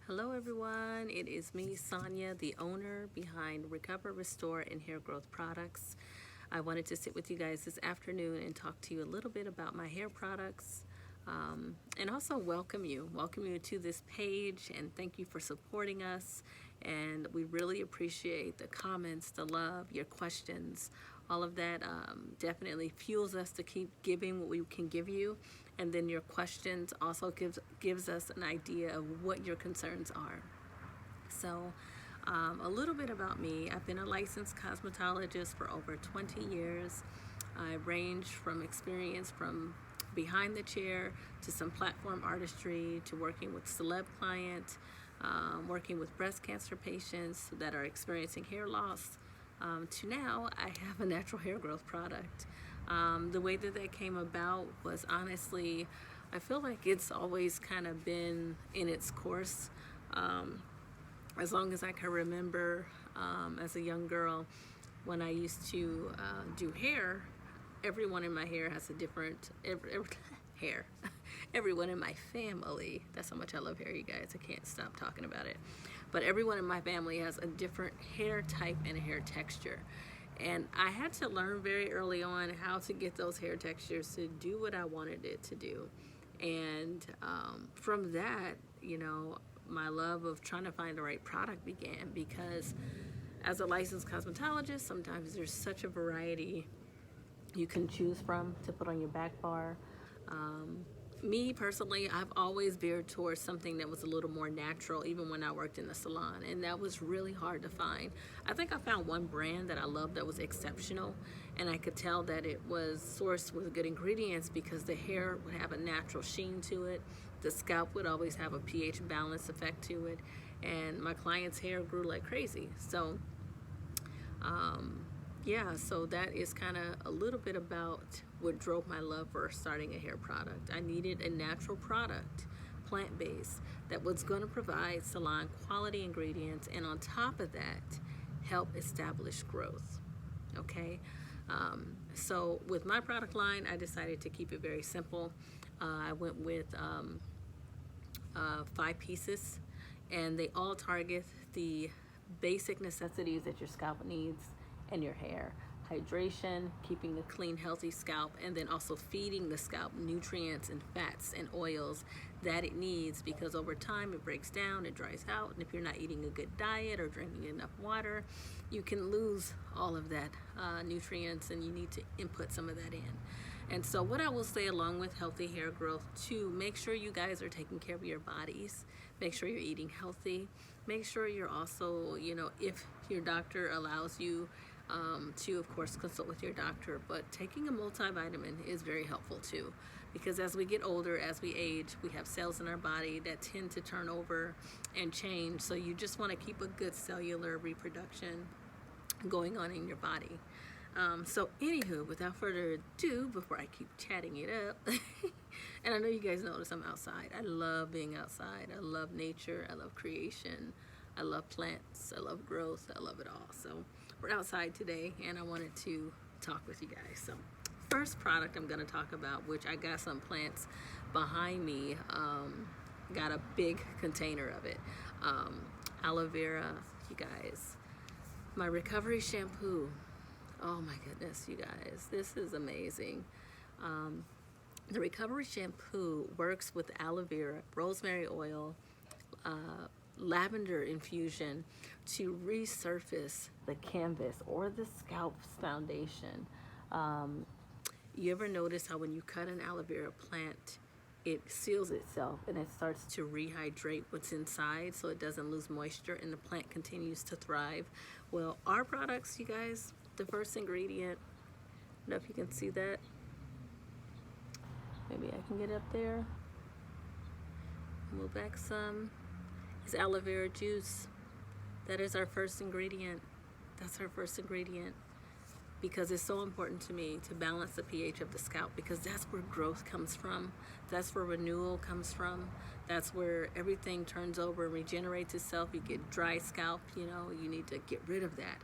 Hello everyone, it is me, Sonia, the owner behind Recover, Restore, and Hair Growth Products. I wanted to sit with you guys this afternoon and talk to you a little bit about my hair products, and also welcome you to this page, and thank you for supporting us. And we really appreciate the comments, the love, your questions. All of that definitely fuels us to keep giving what we can give you. And then your questions also gives us an idea of what your concerns are. So a little bit about me. I've been a licensed cosmetologist for over 20 years. I range from experience from behind the chair to some platform artistry to working with celeb clients, working with breast cancer patients that are experiencing hair loss, to now I have a natural hair growth product. The way that came about was, honestly, I feel like it's always kind of been in its course. As long as I can remember, as a young girl, when I used to do hair, everyone in my hair has a different hair. Everyone in my family, that's how much I love hair, you guys. I can't stop talking about it. But everyone in my family has a different hair type and hair texture. And I had to learn very early on how to get those hair textures to do what I wanted it to do. And from that, my love of trying to find the right product began, because as a licensed cosmetologist, sometimes there's such a variety you can choose from to put on your back bar. Me personally, I've always veered towards something that was a little more natural, even when I worked in the salon, and that was really hard to find. I think I found one brand that I loved that was exceptional, and I could tell that it was sourced with good ingredients because the hair would have a natural sheen to it. The scalp would always have a pH balance effect to it, and my client's hair grew like crazy. So yeah, so that is kind of a little bit about what drove my love for starting a hair product. I needed a natural product, plant-based, that was going to provide salon quality ingredients, and on top of that, help establish growth. Okay, so with my product line, I decided to keep it very simple. I went with 5 pieces, and they all target the basic necessities that your scalp needs and your hair: hydration, keeping a clean, healthy scalp, and then also feeding the scalp nutrients and fats and oils that it needs, because over time it breaks down, it dries out, and if you're not eating a good diet or drinking enough water, you can lose all of that nutrients, and you need to input some of that in. And so what I will say, along with healthy hair growth, to make sure you guys are taking care of your bodies, make sure you're eating healthy, make sure you're also, if your doctor allows you to, of course, consult with your doctor, but taking a multivitamin is very helpful too, because as we get older, as we age, we have cells in our body that tend to turn over and change. So you just want to keep a good cellular reproduction going on in your body. So anywho, without further ado, before I keep chatting it up, and I know you guys notice I'm outside. I love being outside. I love nature. I love creation. I love plants. I love growth. I love it all. So we're outside today, and I wanted to talk with you guys. So first product I'm going to talk about, which I got some plants behind me, got a big container of it. Aloe vera, you guys. My recovery shampoo. Oh my goodness, you guys, this is amazing. The recovery shampoo works with aloe vera, rosemary oil, lavender infusion to resurface the canvas or the scalp's foundation. You ever notice how when you cut an aloe vera plant, it seals itself and it starts to rehydrate what's inside so it doesn't lose moisture and the plant continues to thrive? Well, our products, you guys, the first ingredient, I don't know if you can see that. Maybe I can get up there. Move back some. Is aloe vera juice. That is our first ingredient. That's our first ingredient, because it's so important to me to balance the pH of the scalp, because that's where growth comes from. That's where renewal comes from. That's where everything turns over and regenerates itself. You get dry scalp, you need to get rid of that.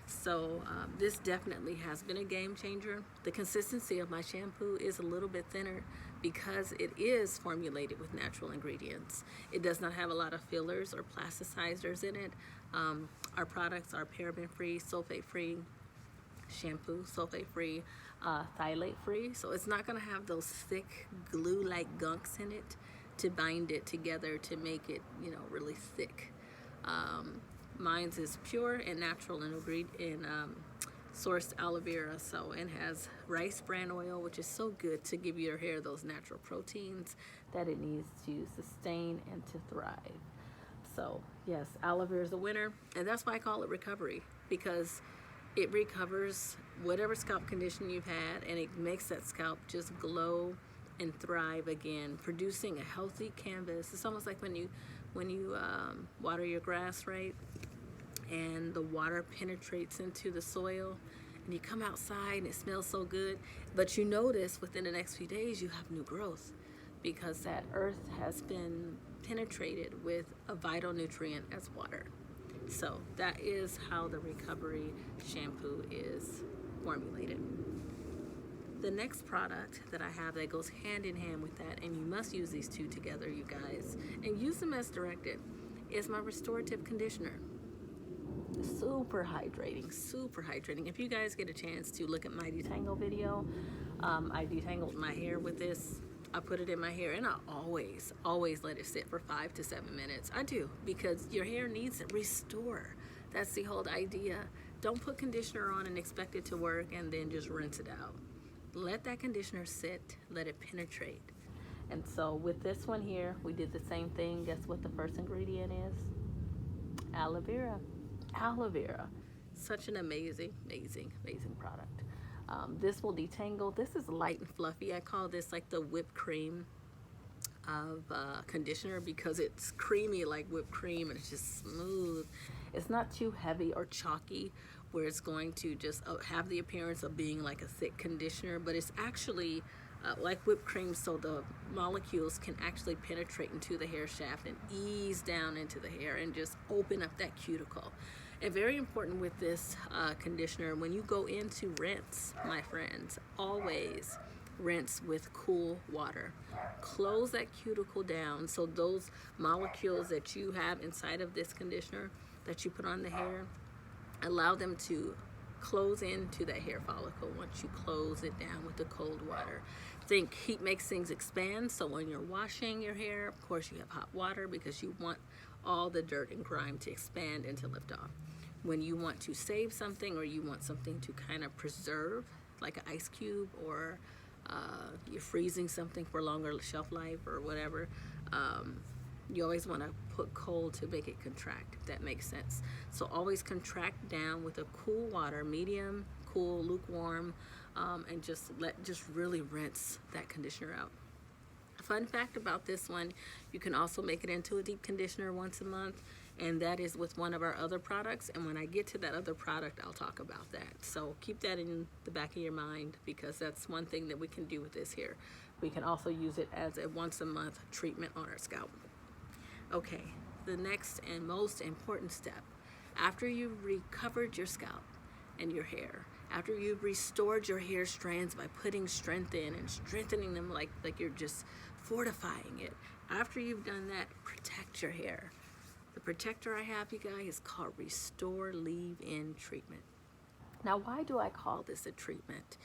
So this definitely has been a game changer. The consistency of my shampoo is a little bit thinner because it is formulated with natural ingredients. It does not have a lot of fillers or plasticizers in it. Our products are paraben free, sulfate free, shampoo, sulfate free, phthalate free. So it's not going to have those thick glue like gunks in it to bind it together to make it, you know, really thick. Mine's is pure and natural and sourced aloe vera, so, and has rice bran oil, which is so good to give your hair those natural proteins that it needs to sustain and to thrive. So yes, aloe vera is a winner, and that's why I call it recovery, because it recovers whatever scalp condition you've had, and it makes that scalp just glow and thrive again, producing a healthy canvas. It's almost like when you water your grass, right? And the water penetrates into the soil, and you come outside and it smells so good, but you notice within the next few days you have new growth because that earth has been penetrated with a vital nutrient as water. So that is how the recovery shampoo is formulated. The next product that I have that goes hand in hand with that, and you must use these two together, you guys, and use them as directed, is my restorative conditioner. Super hydrating, super hydrating. If you guys get a chance to look at my detangle video, I detangled my hair with this. I put it in my hair, and I always let it sit for 5 to 7 minutes. I do, because your hair needs to restore. That's the whole idea. Don't put conditioner on and expect it to work and then just rinse it out. Let that conditioner sit, let it penetrate. And so with this one here, we did the same thing. Guess what the first ingredient is? Aloe vera. Aloe vera. Such an amazing product. This will detangle. This is light and fluffy. I call this like the whipped cream of conditioner, because it's creamy like whipped cream, and it's just smooth. It's not too heavy or chalky where it's going to just have the appearance of being like a thick conditioner, but it's actually like whipped cream, so the molecules can actually penetrate into the hair shaft and ease down into the hair and just open up that cuticle. And very important with this conditioner, when you go into rinse, my friends, always rinse with cool water. Close that cuticle down so those molecules that you have inside of this conditioner that you put on the hair, allow them to close into that hair follicle once you close it down with the cold water. Think heat makes things expand, so when you're washing your hair, of course you have hot water because you want all the dirt and grime to expand and to lift off. When you want to save something, or you want something to kind of preserve, like an ice cube, or you're freezing something for longer shelf life or whatever, you always want to put cold to make it contract, if that makes sense. So always contract down with a cool water, medium, cool, lukewarm, and just really rinse that conditioner out. Fun fact about this one, you can also make it into a deep conditioner once a month, and that is with one of our other products. And when I get to that other product, I'll talk about that. So keep that in the back of your mind, because that's one thing that we can do with this here. We can also use it as a once a month treatment on our scalp. Okay, the next and most important step, after you've recovered your scalp and your hair, after you've restored your hair strands by putting strength in and strengthening them like you're just fortifying it, after you've done that, protect your hair. The protector I have, you guys, is called Restore Leave-In Treatment. Now, why do I call this a treatment?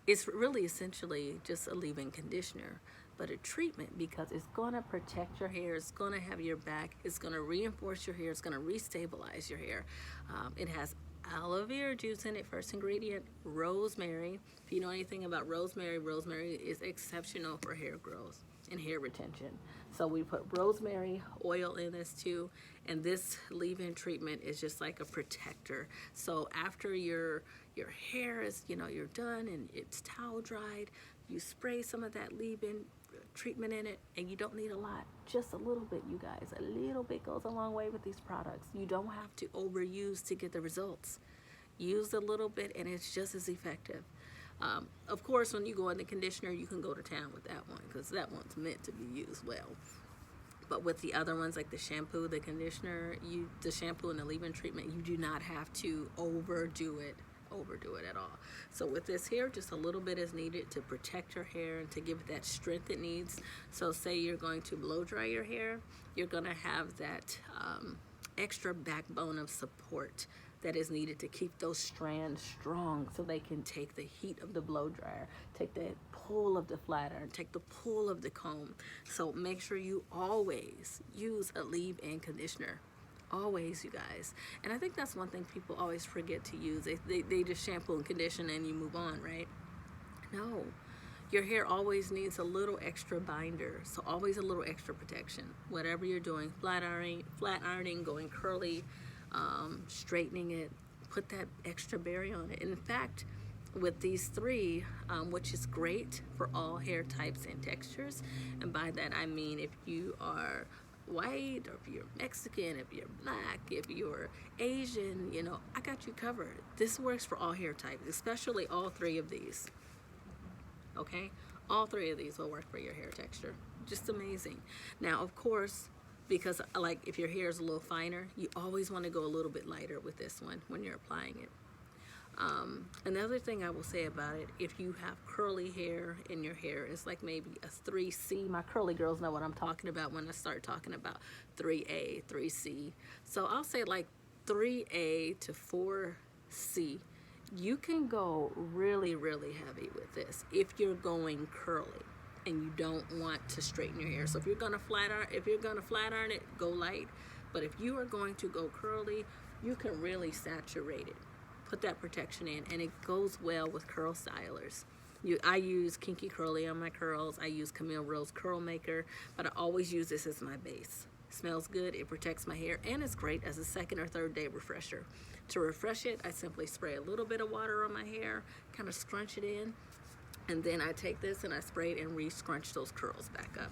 It's really essentially just a leave-in conditioner, but a treatment because it's going to protect your hair, it's going to have your back, it's going to reinforce your hair, it's going to restabilize your hair. It has aloe vera juice in it, first ingredient, rosemary. If you know anything about rosemary, rosemary is exceptional for hair growth and hair retention. So we put rosemary oil in this too, and this leave-in treatment is just like a protector. So after your hair is, you're done and it's towel dried, you spray some of that leave-in treatment in it, and you don't need a lot, just a little bit, you guys. A little bit goes a long way with these products. You don't have to overuse to get the results. Use a little bit and it's just as effective. Of course, when you go in the conditioner, you can go to town with that one, because that one's meant to be used well. But with the other ones, like the shampoo, the conditioner, the shampoo and the leave-in treatment, you do not have to overdo it overdo it at all. So with this here, just a little bit is needed to protect your hair and to give it that strength it needs. So say you're going to blow dry your hair, you're going to have that extra backbone of support that is needed to keep those strands strong so they can take the heat of the blow dryer, take the pull of the flat iron, take the pull of the comb. So make sure you always use a leave-in conditioner. Always, you guys. And I think that's one thing people always forget to use. They just shampoo and condition and you move on, right? No. Your hair always needs a little extra binder, so always a little extra protection. Whatever you're doing, flat ironing, going curly, straightening it, put that extra berry on it. And in fact, with these three, which is great for all hair types and textures, and by that I mean if you are white, or if you're Mexican, if you're black, if you're Asian, you know, I got you covered. This works for all hair types, especially all three of these. Okay, all three of these will work for your hair texture. Just amazing. Now, of course, because like if your hair is a little finer, you always want to go a little bit lighter with this one when you're applying it. Another thing I will say about it, if you have curly hair in your hair, it's like maybe a 3C. My curly girls know what I'm talking about when I start talking about 3A, 3C. So I'll say like 3A to 4C. You can go really, really heavy with this if you're going curly and you don't want to straighten your hair. So if you're gonna flat iron it, go light. But if you are going to go curly, you can really saturate it. Put that protection in, and it goes well with curl stylers. I use Kinky Curly on my curls. I use Camille Rose Curl Maker, but I always use this as my base. It smells good, it protects my hair, and it's great as a second or third day refresher. To refresh it, I simply spray a little bit of water on my hair, kind of scrunch it in, and then I take this and I spray it and re-scrunch those curls back up.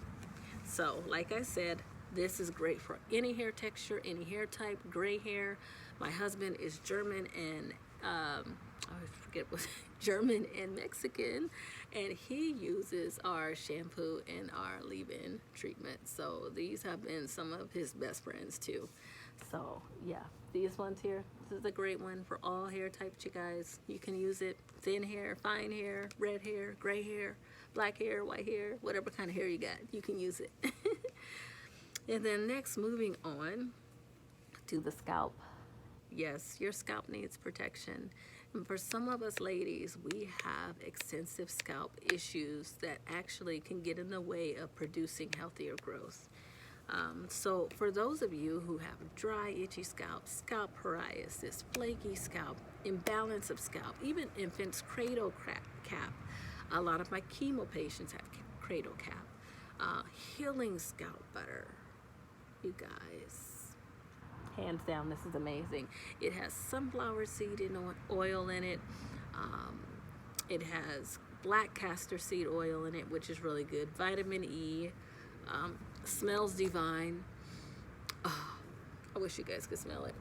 So, like I said, this is great for any hair texture, any hair type, gray hair. My husband is German and I forget what German and Mexican, and he uses our shampoo and our leave-in treatment. So these have been some of his best friends too. So yeah, these ones here, this is a great one for all hair types, you guys. You can use it, thin hair, fine hair, red hair, gray hair, black hair, white hair, whatever kind of hair you got, you can use it. And then next, moving on to the scalp. Yes, your scalp needs protection. And for some of us ladies, we have extensive scalp issues that actually can get in the way of producing healthier growth. So for those of you who have dry, itchy scalp, scalp psoriasis, flaky scalp, imbalance of scalp, even infants' cradle cap, a lot of my chemo patients have cradle cap, healing scalp butter, you guys. Hands down, this is amazing. It has sunflower seed oil in it. It has black castor seed oil in it, which is really good. Vitamin E. Smells divine. Oh, I wish you guys could smell it.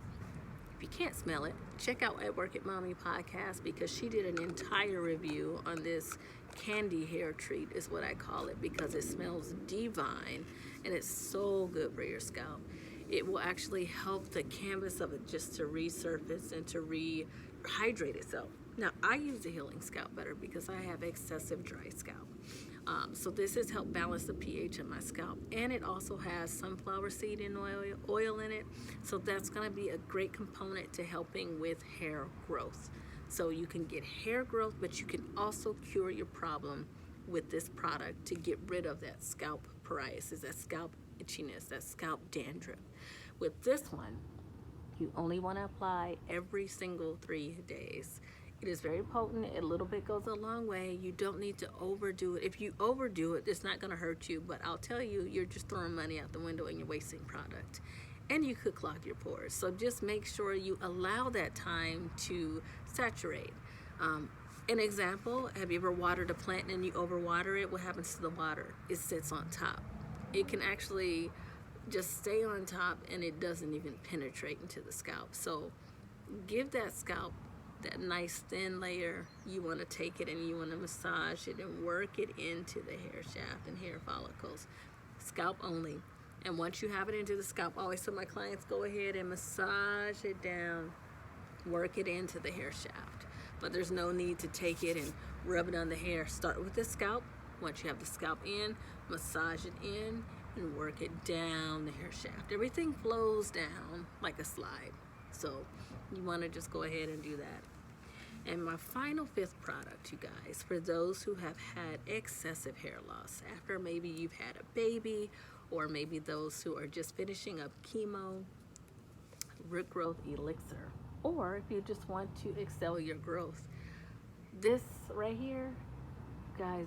If you can't smell it, check out At Work at Mommy podcast, because she did an entire review on this candy hair treat, is what I call it, because it smells divine and it's so good for your scalp. It will actually help the canvas of it just to resurface and to rehydrate itself. Now, I use the healing scalp butter because I have excessive dry scalp. So this has helped balance the pH of my scalp, and it also has sunflower seed and oil in it. So that's going to be a great component to helping with hair growth. So you can get hair growth, but you can also cure your problem with this product to get rid of that scalp psoriasis, that scalp itchiness, that scalp dandruff. With this one, you only want to apply every single 3 days. It is very potent. A little bit goes a long way. You don't need to overdo it. If you overdo it, it's not going to hurt you, but I'll tell you, you're just throwing money out the window and you're wasting product. And you could clog your pores. So just make sure you allow that time to saturate. An example, have you ever watered a plant and you overwater it? What happens to the water? It sits on top. It can actually just stay on top and it doesn't even penetrate into the scalp. So give that scalp that nice thin layer. You want to take it and you want to massage it and work it into the hair shaft and hair follicles. Scalp only. And once you have it into the scalp, I always tell my clients, go ahead and massage it down. Work it into the hair shaft. but there's no need to take it and rub it on the hair. Start with the scalp. Once you have the scalp in, massage it in and work it down the hair shaft. Everything flows down like a slide. So you want to just go ahead and do that. And my final fifth product, you guys, for those who have had excessive hair loss after maybe you've had a baby, or maybe those who are just finishing up chemo, regrowth elixir. Or if you just want to excel your growth, this right here, guys,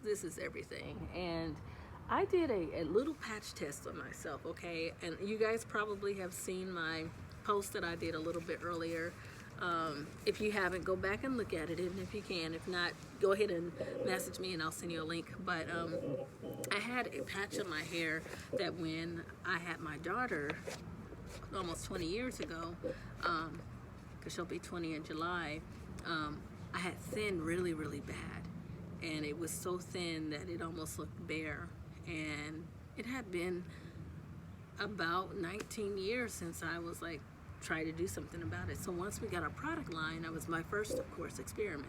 this is everything. And I did a little patch test on myself, okay? And you guys probably have seen my post that I did a little bit earlier. If you haven't, go back and look at it, and if you can. If not, go ahead and message me and I'll send you a link. But I had a patch on my hair that when I had my daughter almost 20 years ago, because she'll be 20 in July, I had thinned really, really bad. And it was so thin that it almost looked bare. And it had been about 19 years since I was like, try to do something about it. So once we got our product line, that was my first, of course, experiment.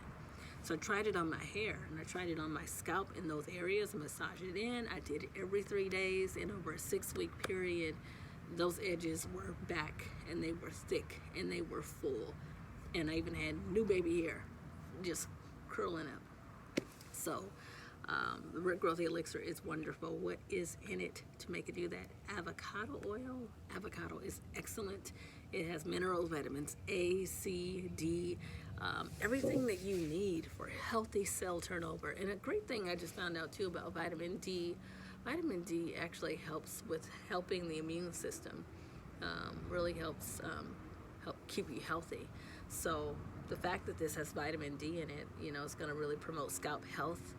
So I tried it on my hair, and I tried it on my scalp in those areas, massage it in. I did it every 3 days, and over a 6-week period, those edges were back, and they were thick, and they were full. And I even had new baby hair just curling up. So the regrowth elixir is wonderful. What is in it to make it do that? Avocado oil. Avocado is excellent. It has minerals, vitamins A, C, D, everything that you need for healthy cell turnover. And a great thing I just found out too about vitamin D. Vitamin D actually helps with helping the immune system. Really helps help keep you healthy. So the fact that this has vitamin D in it, you know, it's going to really promote scalp health.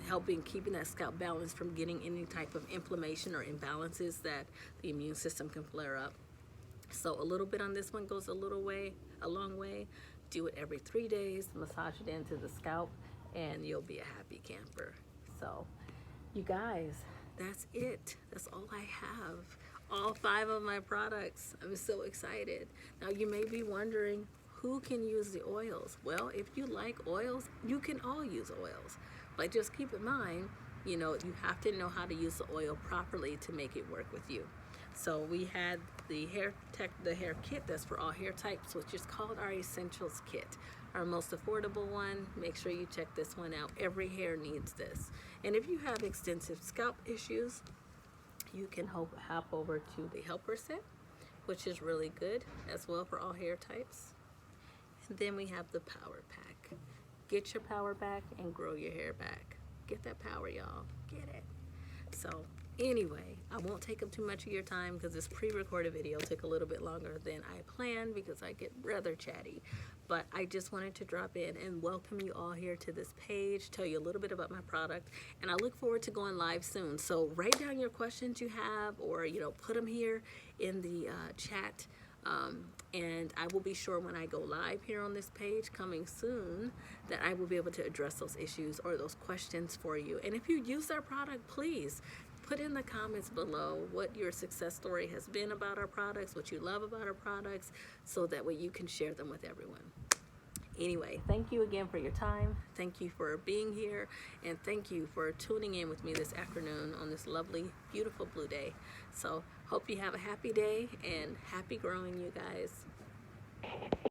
Helping keeping that scalp balanced from getting any type of inflammation or imbalances that the immune system can flare up. So a little bit on this one goes a long way. Do it every 3 days, massage it into the scalp, and you'll be a happy camper. So you guys, that's it. That's all I have. All 5 of my products. I'm so excited. Now you may be wondering, who can use the oils? Well, if you like oils, you can all use oils. But just keep in mind, you know, you have to know how to use the oil properly to make it work with you. So we had the hair kit that's for all hair types, which is called our Essentials Kit. Our most affordable one. Make sure you check this one out. Every hair needs this. And if you have extensive scalp issues, you can hop over to the Helper Set, which is really good as well for all hair types. And then we have the Power Pack. Get your power back and grow your hair back. Get that power, y'all. Get it. So anyway, I won't take up too much of your time because this pre-recorded video took a little bit longer than I planned because I get rather chatty. But I just wanted to drop in and welcome you all here to this page, tell you a little bit about my product, and I look forward to going live soon. So write down your questions you have, or you know, put them here in the chat. And I will be sure when I go live here on this page coming soon that I will be able to address those issues or those questions for you. And if you use our product, please put in the comments below what your success story has been about our products, what you love about our products, so that way you can share them with everyone. Anyway, thank you again for your time. Thank you for being here, and thank you for tuning in with me this afternoon on this lovely, beautiful blue day. So hope you have a happy day and happy growing, you guys.